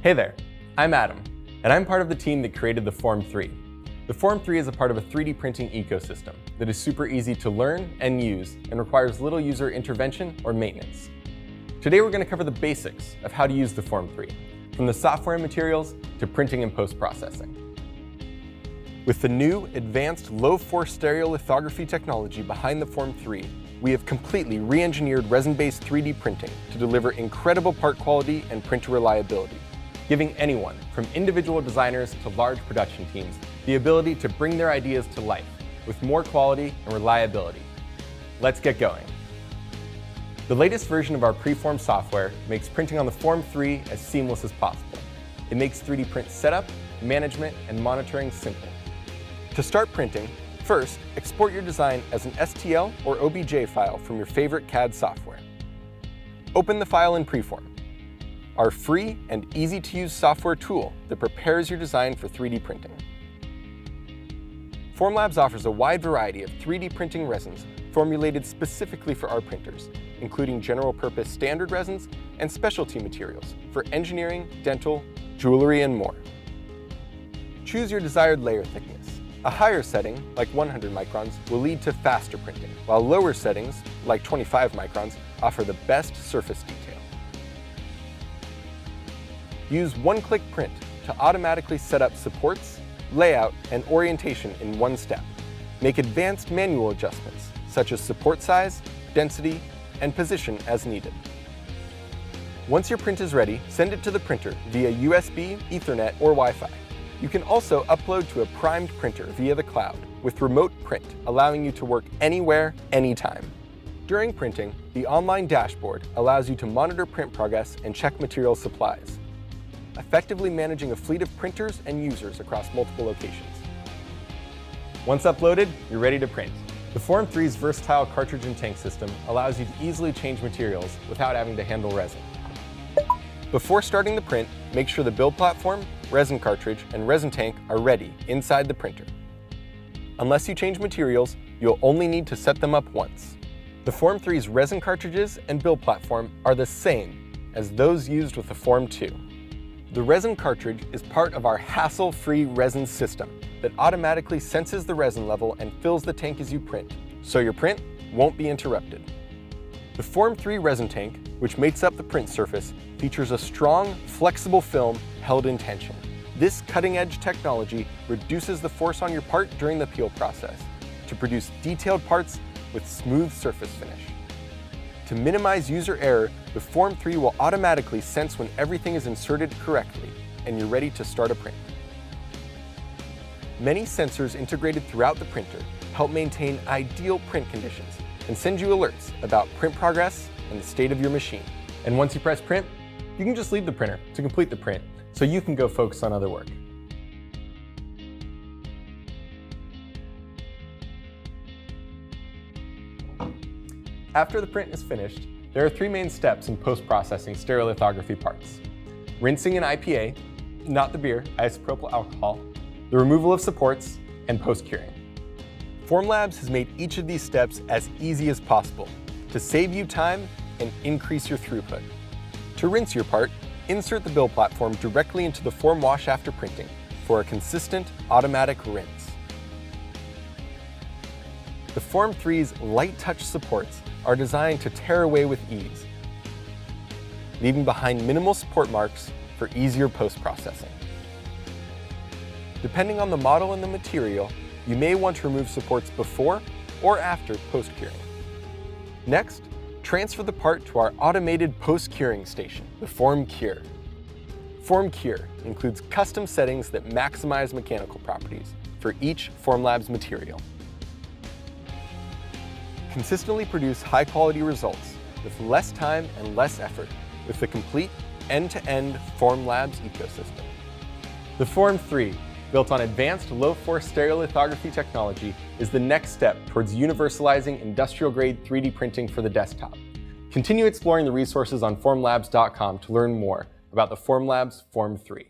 Hey there, I'm Adam, and I'm part of the team that created the Form 3. The Form 3 is a part of a 3D printing ecosystem that is super easy to learn and use and requires little user intervention or maintenance. Today we're going to cover the basics of how to use the Form 3, from the software and materials to printing and post-processing. With the new advanced low-force stereolithography technology behind the Form 3, we have completely re-engineered resin-based 3D printing to deliver incredible part quality and printer reliability, giving anyone, from individual designers to large production teams, the ability to bring their ideas to life with more quality and reliability. Let's get going. The latest version of our Preform software makes printing on the Form 3 as seamless as possible. It makes 3D print setup, management, and monitoring simple. To start printing, first, export your design as an STL or OBJ file from your favorite CAD software. Open the file in Preform, our free and easy-to-use software tool that prepares your design for 3D printing. Formlabs offers a wide variety of 3D printing resins formulated specifically for our printers, including general-purpose standard resins and specialty materials for engineering, dental, jewelry, and more. Choose your desired layer thickness. A higher setting, like 100 microns, will lead to faster printing, while lower settings, like 25 microns, offer the best surface detail. Use one-click print to automatically set up supports, layout, and orientation in one step. Make advanced manual adjustments, such as support size, density, and position as needed. Once your print is ready, send it to the printer via USB, Ethernet, or Wi-Fi. You can also upload to a primed printer via the cloud with remote print, allowing you to work anywhere, anytime. During printing, the online dashboard allows you to monitor print progress and check material supplies, effectively managing a fleet of printers and users across multiple locations. Once uploaded, you're ready to print. The Form 3's versatile cartridge and tank system allows you to easily change materials without having to handle resin. Before starting the print, make sure the build platform, resin cartridge, and resin tank are ready inside the printer. Unless you change materials, you'll only need to set them up once. The Form 3's resin cartridges and build platform are the same as those used with the Form 2. The resin cartridge is part of our hassle-free resin system that automatically senses the resin level and fills the tank as you print, so your print won't be interrupted. The Form 3 resin tank, which makes up the print surface, features a strong, flexible film held in tension. This cutting-edge technology reduces the force on your part during the peel process to produce detailed parts with smooth surface finish. To minimize user error, the Form 3 will automatically sense when everything is inserted correctly and you're ready to start a print. Many sensors integrated throughout the printer help maintain ideal print conditions and send you alerts about print progress and the state of your machine. And once you press print, you can just leave the printer to complete the print so you can go focus on other work. After the print is finished, there are three main steps in post-processing stereolithography parts: rinsing in IPA, not the beer, isopropyl alcohol, the removal of supports, and post-curing. Formlabs has made each of these steps as easy as possible to save you time and increase your throughput. To rinse your part, insert the build platform directly into the form wash after printing for a consistent automatic rinse. The Form 3's light touch supports are designed to tear away with ease, leaving behind minimal support marks for easier post-processing. Depending on the model and the material, you may want to remove supports before or after post-curing. Next, transfer the part to our automated post-curing station, the Form Cure. Form Cure includes custom settings that maximize mechanical properties for each Formlabs material. Consistently produce high-quality results with less time and less effort with the complete end-to-end Formlabs ecosystem. The Form 3, built on advanced low-force stereolithography technology, is the next step towards universalizing industrial-grade 3D printing for the desktop. Continue exploring the resources on formlabs.com to learn more about the Formlabs Form 3.